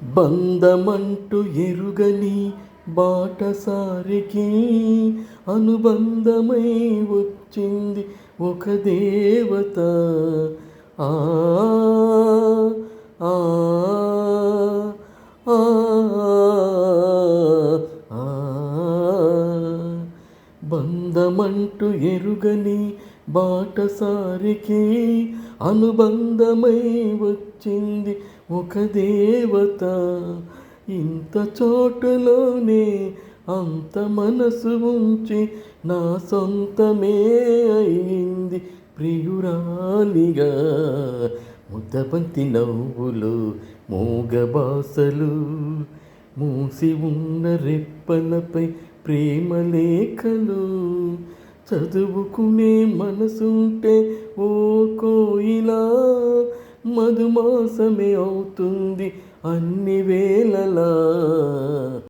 బంధమంటూ ఎరుగని బాటసారికి అనుబంధమై వచ్చింది ఒక దేవత. ఆ ఆ ఆ ఆ బంధమంటూ ఎరుగని బాటసారికి అనుబంధమై వచ్చింది ఒక దేవత. ఇంత చోటులోనే అంత మనసు ఉంచి నా సొంతమే అయింది ప్రియురాలిగా. ముద్దబంతి నవ్వులు మూగ బాసలు మూసి ఉన్న రెప్పలపై ప్రేమ లేఖలు చదువుకునే మనసుంటే ఓ కోయిలా మధుమాసమే అవుతుంది అన్ని వేళలా.